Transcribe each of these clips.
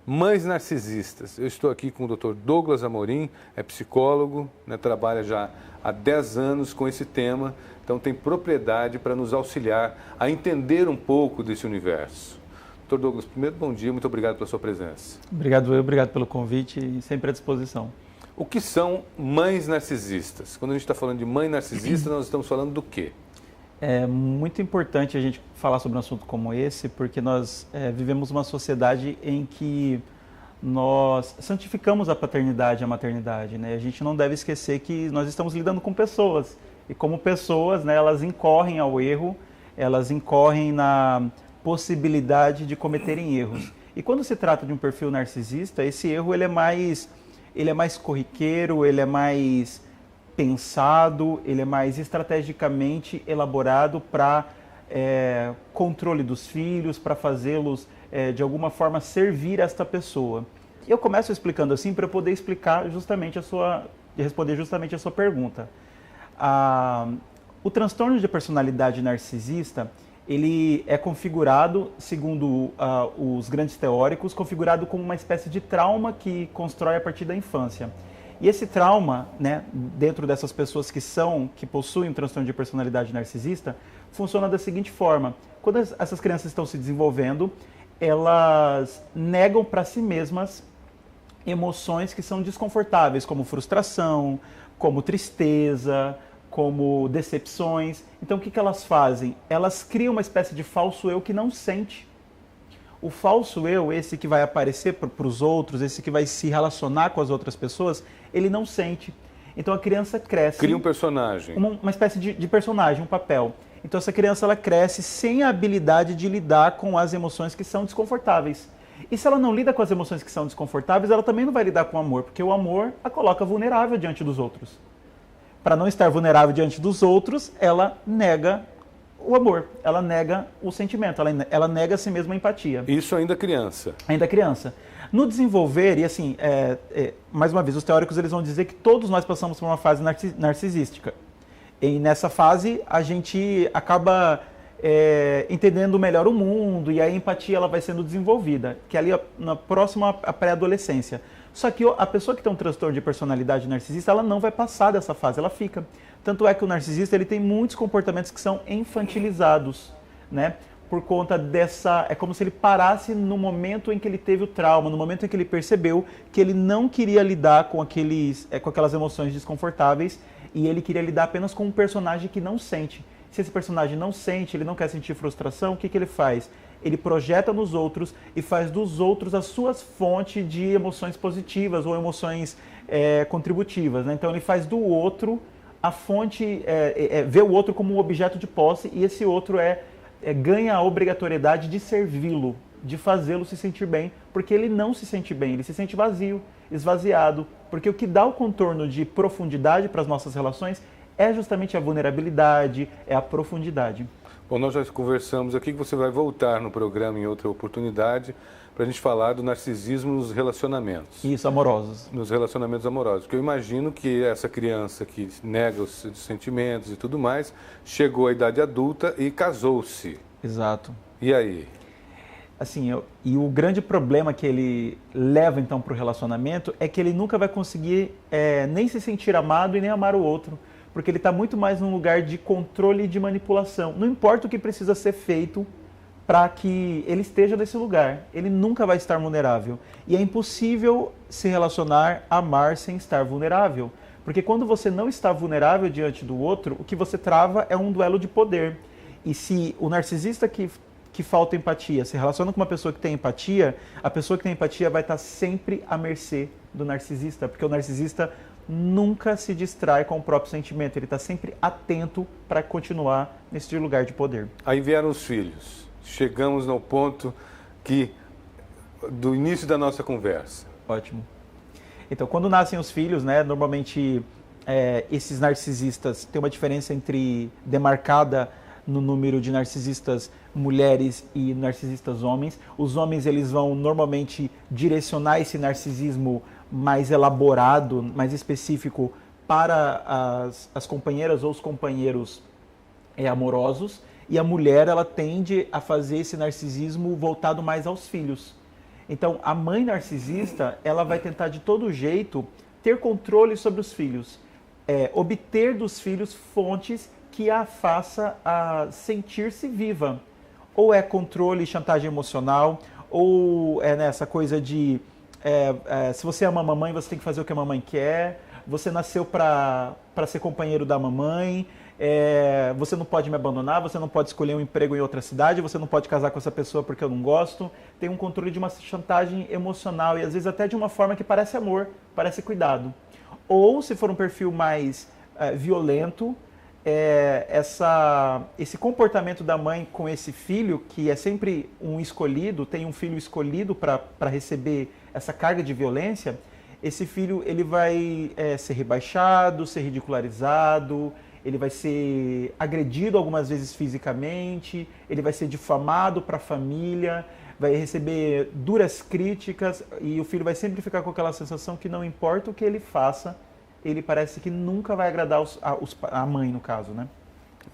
Mães narcisistas. Eu estou aqui com o Dr. Douglas Amorim, é psicólogo, né, trabalha já há 10 anos com esse tema, então tem propriedade para nos auxiliar a entender um pouco desse universo. Dr. Douglas, primeiro, bom dia, muito obrigado pela sua presença. Obrigado pelo convite e sempre à disposição. O que são mães narcisistas? Quando a gente está falando de mãe narcisista, nós estamos falando do quê? É muito importante a gente falar sobre um assunto como esse, porque nós vivemos uma sociedade em que nós santificamos a paternidade e a maternidade, né? A gente não deve esquecer que nós estamos lidando com pessoas, e como pessoas, né, elas incorrem ao erro, elas incorrem na possibilidade de cometerem erros. E quando se trata de um perfil narcisista, esse erro ele é mais corriqueiro, ele é mais pensado, ele é mais estrategicamente elaborado para controle dos filhos, para fazê-los de alguma forma servir esta pessoa. Eu começo explicando assim para poder explicar justamente responder justamente a sua pergunta. O transtorno de personalidade narcisista, ele é configurado, segundo os grandes teóricos, configurado como uma espécie de trauma que constrói a partir da infância. E esse trauma, né, dentro dessas pessoas que possuem um transtorno de personalidade narcisista, funciona da seguinte forma: quando essas crianças estão se desenvolvendo, elas negam para si mesmas emoções que são desconfortáveis, como frustração, como tristeza, como decepções. Então o que elas fazem? Elas criam uma espécie de falso eu que não sente. O falso eu, esse que vai aparecer para os outros, esse que vai se relacionar com as outras pessoas, ele não sente. Então a criança cresce... Cria um personagem. Uma espécie de personagem, um papel. Então essa criança ela cresce sem a habilidade de lidar com as emoções que são desconfortáveis. E se ela não lida com as emoções que são desconfortáveis, ela também não vai lidar com o amor, porque o amor a coloca vulnerável diante dos outros. Para não estar vulnerável diante dos outros, ela nega o amor, ela nega o sentimento, ela nega a si mesma a empatia. Isso ainda criança. Ainda criança. No desenvolver, e assim, mais uma vez, os teóricos eles vão dizer que todos nós passamos por uma fase narcisística. E nessa fase, a gente acaba entendendo melhor o mundo e a empatia ela vai sendo desenvolvida, que é ali na próxima à pré-adolescência. Só que a pessoa que tem um transtorno de personalidade narcisista, ela não vai passar dessa fase, ela fica. Tanto é que o narcisista ele tem muitos comportamentos que são infantilizados, né? Por conta dessa... É como se ele parasse no momento em que ele teve o trauma, no momento em que ele percebeu que ele não queria lidar com aquelas emoções desconfortáveis e ele queria lidar apenas com um personagem que não sente. Se esse personagem não sente, ele não quer sentir frustração, o que ele faz? Ele projeta nos outros e faz dos outros as suas fontes de emoções positivas ou emoções contributivas, né? Então ele faz do outro a fonte, vê o outro como um objeto de posse e esse outro ganha a obrigatoriedade de servi-lo, de fazê-lo se sentir bem, porque ele não se sente bem, ele se sente vazio, esvaziado, porque o que dá o contorno de profundidade para as nossas relações é justamente a vulnerabilidade, é a profundidade. Bom, nós já conversamos aqui que você vai voltar no programa em outra oportunidade para a gente falar do narcisismo nos relacionamentos. Isso, amorosos. Nos relacionamentos amorosos. Porque eu imagino que essa criança que nega os sentimentos e tudo mais, chegou à idade adulta e casou-se. Exato. E aí? Assim, e o grande problema que ele leva então para o relacionamento é que ele nunca vai conseguir nem se sentir amado e nem amar o outro. Porque ele está muito mais num lugar de controle e de manipulação. Não importa o que precisa ser feito para que ele esteja nesse lugar. Ele nunca vai estar vulnerável. E é impossível se relacionar, amar sem estar vulnerável. Porque quando você não está vulnerável diante do outro, o que você trava é um duelo de poder. E se o narcisista que falta empatia se relaciona com uma pessoa que tem empatia, a pessoa que tem empatia vai estar sempre à mercê do narcisista. Porque o narcisista nunca se distrai com o próprio sentimento, ele está sempre atento para continuar nesse lugar de poder. Aí vieram os filhos, chegamos no ponto do início da nossa conversa. Ótimo. Então, quando nascem os filhos, né, normalmente esses narcisistas têm uma diferença demarcada no número de narcisistas mulheres e narcisistas homens. Os homens eles vão normalmente direcionar esse narcisismo mais elaborado, mais específico para as companheiras ou os companheiros amorosos, e a mulher ela tende a fazer esse narcisismo voltado mais aos filhos. Então, a mãe narcisista, ela vai tentar de todo jeito ter controle sobre os filhos, obter dos filhos fontes que a faça sentir-se viva. Ou é controle e chantagem emocional, ou é nessa coisa de se você ama a mamãe, você tem que fazer o que a mamãe quer, você nasceu para ser companheiro da mamãe, você não pode me abandonar, você não pode escolher um emprego em outra cidade, você não pode casar com essa pessoa porque eu não gosto. Tem um controle de uma chantagem emocional e às vezes até de uma forma que parece amor, parece cuidado. Ou se for um perfil mais violento, esse comportamento da mãe com esse filho, que é sempre um escolhido, tem um filho escolhido para receber essa carga de violência, esse filho ele vai ser rebaixado, ser ridicularizado, ele vai ser agredido algumas vezes fisicamente, ele vai ser difamado para a família, vai receber duras críticas e o filho vai sempre ficar com aquela sensação que não importa o que ele faça, ele parece que nunca vai agradar a mãe, no caso, né?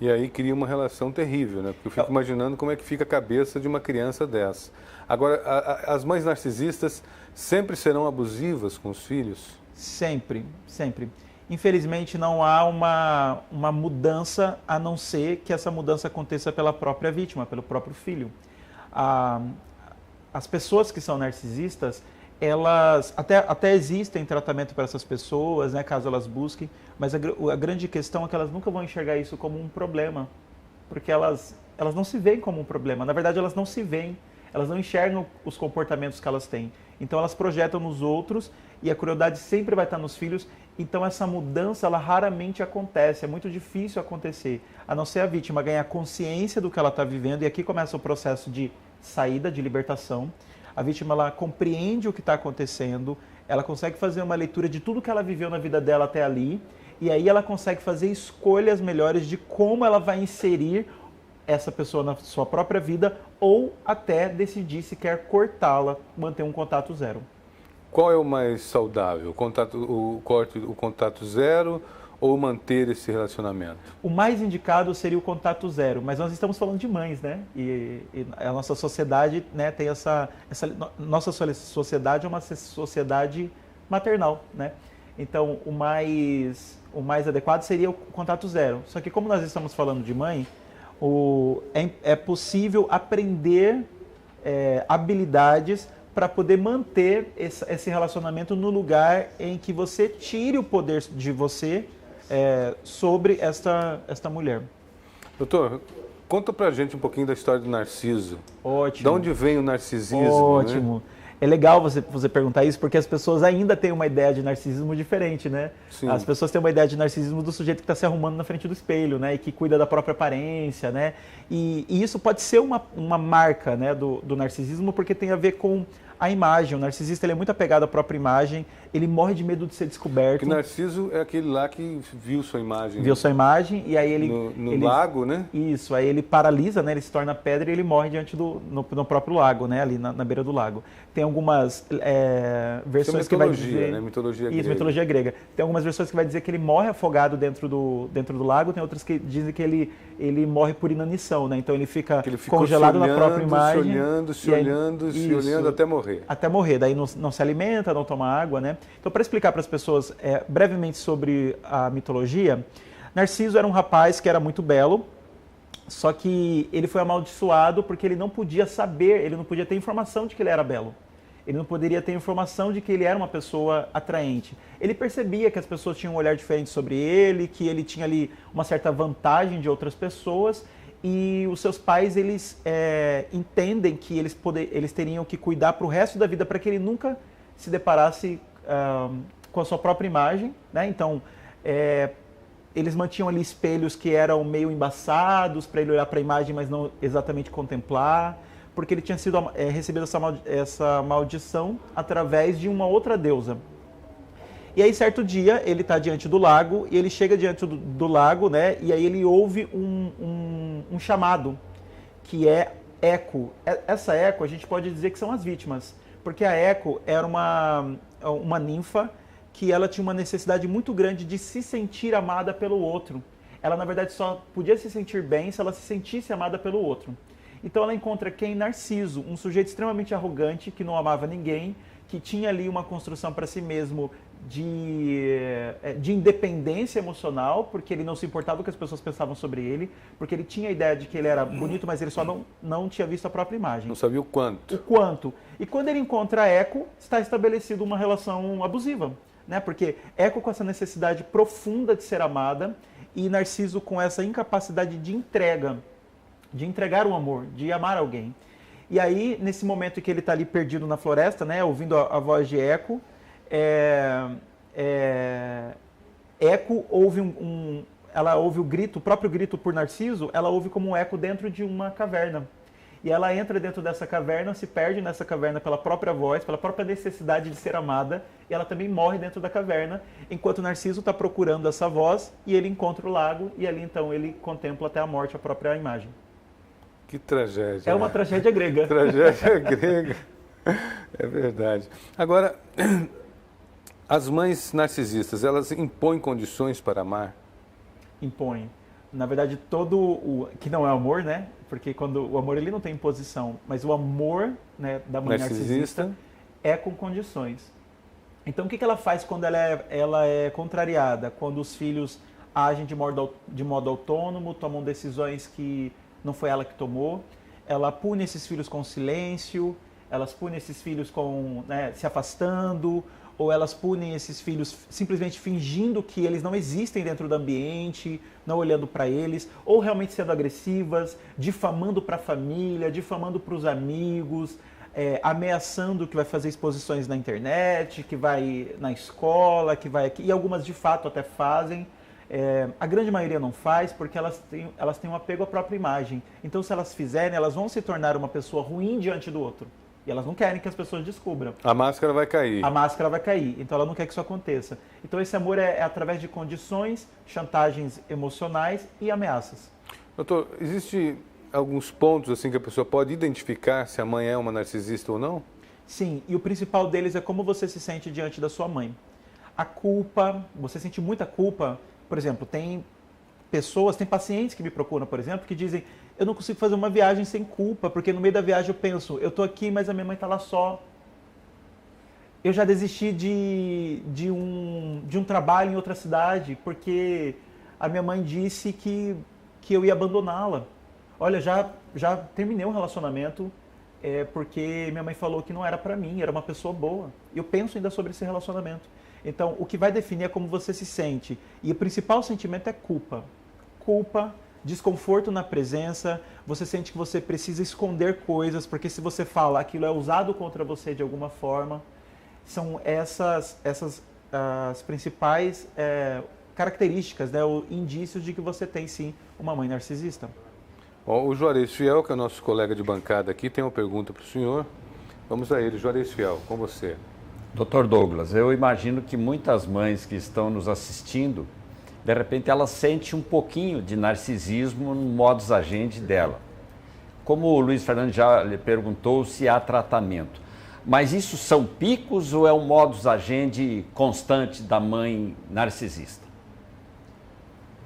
E aí cria uma relação terrível, né? Porque eu fico imaginando como é que fica a cabeça de uma criança dessa. Agora, as mães narcisistas sempre serão abusivas com os filhos? Sempre, sempre. Infelizmente não há uma mudança, a não ser que essa mudança aconteça pela própria vítima, pelo próprio filho. As pessoas que são narcisistas, elas até existem tratamento para essas pessoas, né, caso elas busquem, mas a grande questão é que elas nunca vão enxergar isso como um problema, porque elas não se veem como um problema. Na verdade, elas não se veem, elas não enxergam os comportamentos que elas têm. Então elas projetam nos outros e a crueldade sempre vai estar nos filhos. Então essa mudança, ela raramente acontece, é muito difícil acontecer, a não ser a vítima ganhar consciência do que ela está vivendo, e aqui começa o processo de saída, de libertação. A vítima, ela compreende o que está acontecendo, ela consegue fazer uma leitura de tudo que ela viveu na vida dela até ali, e aí ela consegue fazer escolhas melhores de como ela vai inserir essa pessoa na sua própria vida, ou até decidir se quer cortá-la, manter um contato zero. Qual é o mais saudável? O contato zero ou manter esse relacionamento? O mais indicado seria o contato zero, mas nós estamos falando de mães, né? E a nossa sociedade, né, tem nossa sociedade é uma sociedade maternal, né? Então o mais adequado seria o contato zero. Só que como nós estamos falando de mãe, é possível aprender habilidades para poder manter esse relacionamento no lugar em que você tire o poder de você sobre esta mulher. Doutor, conta pra gente um pouquinho da história do Narciso. Ótimo. De onde vem o narcisismo? Ótimo. Né? É legal você perguntar isso, porque as pessoas ainda têm uma ideia de narcisismo diferente, né? Sim. As pessoas têm uma ideia de narcisismo do sujeito que está se arrumando na frente do espelho, né? E que cuida da própria aparência, né? E isso pode ser uma marca, né, do narcisismo, porque tem a ver com a imagem. O narcisista, ele é muito apegado à própria imagem, ele morre de medo de ser descoberto. Porque Narciso é aquele lá que viu sua imagem. Viu sua imagem e aí ele... No lago, né? Isso, aí ele paralisa, né? Ele se torna pedra e ele morre diante no próprio lago, né? Ali na beira do lago. Tem algumas versões que vai dizer... Né? Mitologia grega. Isso, mitologia grega. Tem algumas versões que vai dizer que ele morre afogado dentro do lago, tem outras que dizem que ele morre por inanição, né? Então ele fica congelado na própria imagem. Se olhando até morrer. Até morrer, daí não se alimenta, não toma água, né? Então, para explicar para as pessoas brevemente sobre a mitologia, Narciso era um rapaz que era muito belo, só que ele foi amaldiçoado porque ele não podia saber, ele não podia ter informação de que ele era belo. Ele não poderia ter informação de que ele era uma pessoa atraente. Ele percebia que as pessoas tinham um olhar diferente sobre ele, que ele tinha ali uma certa vantagem de outras pessoas, e os seus pais, eles entendem que eles teriam que cuidar para o resto da vida para que ele nunca se deparasse com a sua própria imagem, né? Então, eles mantinham ali espelhos que eram meio embaçados para ele olhar para a imagem, mas não exatamente contemplar, porque ele tinha recebido essa maldição através de uma outra deusa. E aí, certo dia, ele está diante do lago, e ele chega diante do lago, né? E aí ele ouve um chamado, que é Eco. Essa Eco, a gente pode dizer que são as vítimas, porque a Eco era uma ninfa que ela tinha uma necessidade muito grande de se sentir amada pelo outro. Ela, na verdade, só podia se sentir bem se ela se sentisse amada pelo outro. Então ela encontra quem? Narciso, um sujeito extremamente arrogante, que não amava ninguém, que tinha ali uma construção para si mesmo de independência emocional, porque ele não se importava o que as pessoas pensavam sobre ele, porque ele tinha a ideia de que ele era bonito, mas ele só não tinha visto a própria imagem. Não sabia o quanto. O quanto. E quando ele encontra Eco, está estabelecida uma relação abusiva, né? Porque Eco com essa necessidade profunda de ser amada e Narciso com essa incapacidade de entregar o amor, de amar alguém. E aí, nesse momento em que ele está ali perdido na floresta, né, ouvindo a voz de Eco, Eco ouve ela ouve o próprio grito por Narciso, ela ouve como um eco dentro de uma caverna. E ela entra dentro dessa caverna, se perde nessa caverna pela própria voz, pela própria necessidade de ser amada, e ela também morre dentro da caverna, enquanto Narciso está procurando essa voz, e ele encontra o lago, e ali então ele contempla até a morte a própria imagem. Que tragédia. É uma tragédia grega. Tragédia grega. É verdade. Agora, as mães narcisistas, elas impõem condições para amar? Impõem. Na verdade, que não é amor, né? Porque quando o amor ele não tem imposição, mas o amor, né, da mãe narcisista é com condições. Então, o que ela faz quando ela é contrariada? Quando os filhos agem de modo autônomo, tomam decisões que não foi ela que tomou, ela pune esses filhos com silêncio, elas punem esses filhos com, né, se afastando, ou elas punem esses filhos simplesmente fingindo que eles não existem dentro do ambiente, não olhando para eles, ou realmente sendo agressivas, difamando para a família, difamando para os amigos, ameaçando que vai fazer exposições na internet, que vai na escola, que vai aqui, e algumas de fato até fazem. A grande maioria não faz porque elas têm um apego à própria imagem. Então, se elas fizerem, elas vão se tornar uma pessoa ruim diante do outro. E elas não querem que as pessoas descubram. A máscara vai cair. A máscara vai cair. Então, ela não quer que isso aconteça. Então, esse amor é através de condições, chantagens emocionais e ameaças. Doutor, existe alguns pontos assim que a pessoa pode identificar se a mãe é uma narcisista ou não? Sim, e o principal deles é como você se sente diante da sua mãe. A culpa, você sente muita culpa. Por exemplo, tem pacientes que me procuram, por exemplo, que dizem: eu não consigo fazer uma viagem sem culpa, porque no meio da viagem eu penso, eu estou aqui, mas a minha mãe está lá só. Eu já desisti de um trabalho em outra cidade, porque a minha mãe disse que eu ia abandoná-la. Olha, já terminei um relacionamento porque minha mãe falou que não era para mim, era uma pessoa boa. Eu penso ainda sobre esse relacionamento. Então, o que vai definir é como você se sente. E o principal sentimento é culpa. Culpa, desconforto na presença, você sente que você precisa esconder coisas, porque se você fala, aquilo é usado contra você de alguma forma. São essas as principais características, né, ou indícios de que você tem, sim, uma mãe narcisista. O Juarez Fiel, que é o nosso colega de bancada aqui, tem uma pergunta para o senhor. Vamos a ele. Juarez Fiel, com você. Dr. Douglas, eu imagino que muitas mães que estão nos assistindo, de repente elas sentem um pouquinho de narcisismo no modus agendi dela. Como o Luiz Fernando já lhe perguntou se há tratamento. Mas isso são picos ou é um modus agendi constante da mãe narcisista?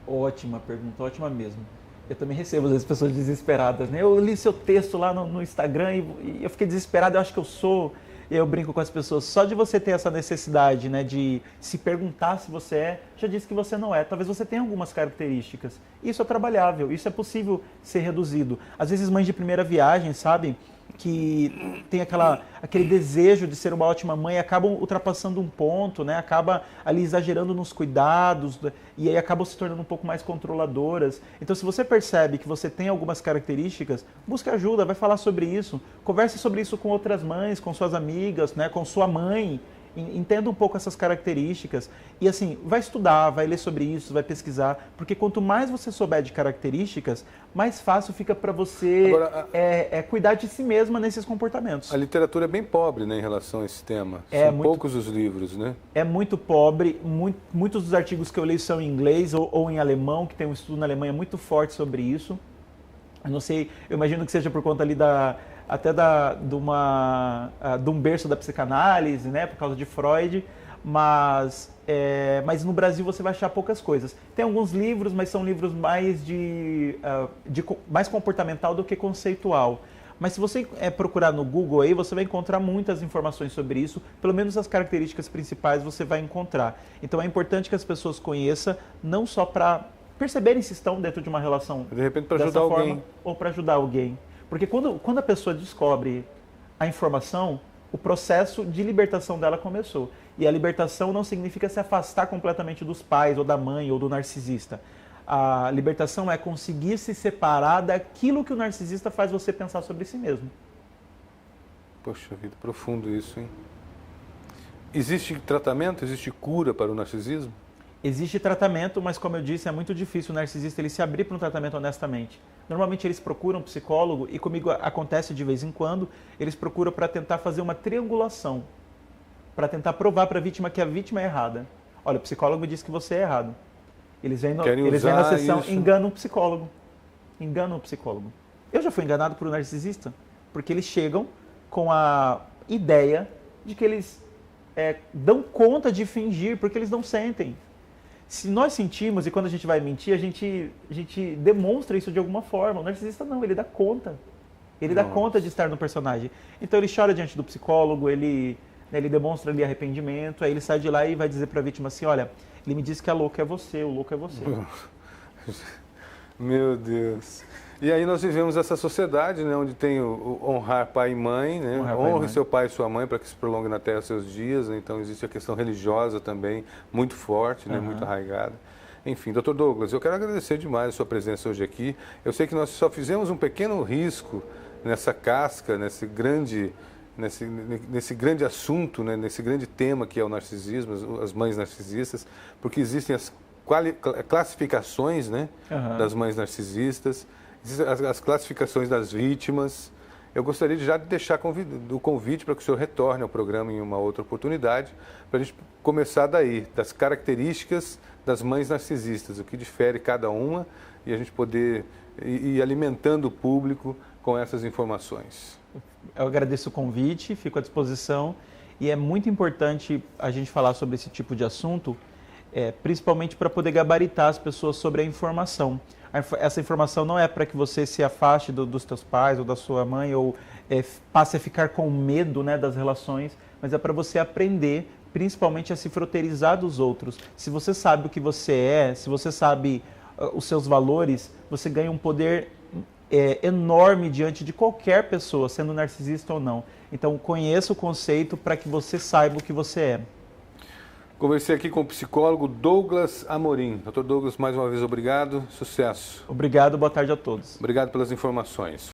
Ótima pergunta, ótima mesmo. Eu também recebo às vezes pessoas desesperadas, né? Eu li seu texto lá no Instagram e eu fiquei desesperado, eu acho que eu sou... Eu brinco com as pessoas, só de você ter essa necessidade, né, de se perguntar se você já disse que você não é. Talvez você tenha algumas características. Isso é trabalhável, isso é possível ser reduzido. Às vezes mães de primeira viagem, sabe, que tem aquele desejo de ser uma ótima mãe, acabam ultrapassando um ponto, né, acaba ali exagerando nos cuidados e aí acabam se tornando um pouco mais controladoras. Então, se você percebe que você tem algumas características, busque ajuda, vai falar sobre isso, converse sobre isso com outras mães, com suas amigas, né, com sua mãe. Entenda um pouco essas características e assim, vai estudar, vai ler sobre isso, vai pesquisar, porque quanto mais você souber de características, mais fácil fica para você cuidar de si mesma nesses comportamentos. A literatura é bem pobre, né, em relação a esse tema. São poucos os livros, né? É muito pobre, muitos dos artigos que eu leio são em inglês ou em alemão, que tem um estudo na Alemanha muito forte sobre isso. Eu não sei, eu imagino que seja por conta ali até de um berço da psicanálise, né, por causa de Freud, mas no Brasil você vai achar poucas coisas. Tem alguns livros, mas são livros mais mais comportamental do que conceitual. Mas se você procurar no Google aí, você vai encontrar muitas informações sobre isso, pelo menos as características principais você vai encontrar. Então é importante que as pessoas conheçam, não só para perceberem se estão dentro de uma relação de repente para dessa ajudar forma, alguém. ou para ajudar alguém. Porque quando a pessoa descobre a informação, o processo de libertação dela começou. E a libertação não significa se afastar completamente dos pais, ou da mãe, ou do narcisista. A libertação é conseguir se separar daquilo que o narcisista faz você pensar sobre si mesmo. Poxa vida, profundo isso, hein? Existe tratamento, existe cura para o narcisismo? Existe tratamento, mas como eu disse, é muito difícil o narcisista ele se abrir para um tratamento honestamente. Normalmente eles procuram um psicólogo, e comigo acontece de vez em quando, eles procuram para tentar fazer uma triangulação, para tentar provar para a vítima que a vítima é errada. Olha, o psicólogo me disse que você é errado. Eles vêm na sessão, isso. Enganam o psicólogo. Enganam o psicólogo. Eu já fui enganado por um narcisista, porque eles chegam com a ideia de que eles dão conta de fingir, porque eles não sentem. Se nós sentimos, e quando a gente vai mentir, a gente demonstra isso de alguma forma. O narcisista não, ele dá conta. Ele dá conta de estar no personagem. Então ele chora diante do psicólogo, ele demonstra ali arrependimento, aí ele sai de lá e vai dizer para a vítima assim, olha, ele me disse que a louca é você, o louco é você. Meu Deus. E aí nós vivemos essa sociedade, né, onde tem o honrar pai e mãe, né? Honre seu pai e sua mãe para que se prolongue na terra seus dias, né? Então existe a questão religiosa também, muito forte, né, muito arraigada. Enfim, Dr. Douglas, eu quero agradecer demais a sua presença hoje aqui. Eu sei que nós só fizemos um pequeno risco nessa casca, nesse grande assunto, né, nesse grande tema que é o narcisismo, as mães narcisistas, porque existem as classificações, né, das mães narcisistas, existem as classificações das vítimas. Eu gostaria de já deixar o convite para que o senhor retorne ao programa em uma outra oportunidade, para a gente começar daí, das características das mães narcisistas, o que difere cada uma, e a gente poder ir alimentando o público com essas informações. Eu agradeço o convite, fico à disposição, e é muito importante a gente falar sobre esse tipo de assunto, principalmente para poder gabaritar as pessoas sobre a informação. Essa informação não é para que você se afaste dos teus pais ou da sua mãe, ou passe a ficar com medo, né, das relações, mas é para você aprender, principalmente, a se fronteirizar dos outros. Se você sabe o que você é, se você sabe os seus valores, você ganha um poder enorme diante de qualquer pessoa, sendo narcisista ou não. Então, conheça o conceito para que você saiba o que você é. Conversei aqui com o psicólogo Douglas Amorim. Dr. Douglas, mais uma vez, obrigado. Sucesso. Obrigado, boa tarde a todos. Obrigado pelas informações.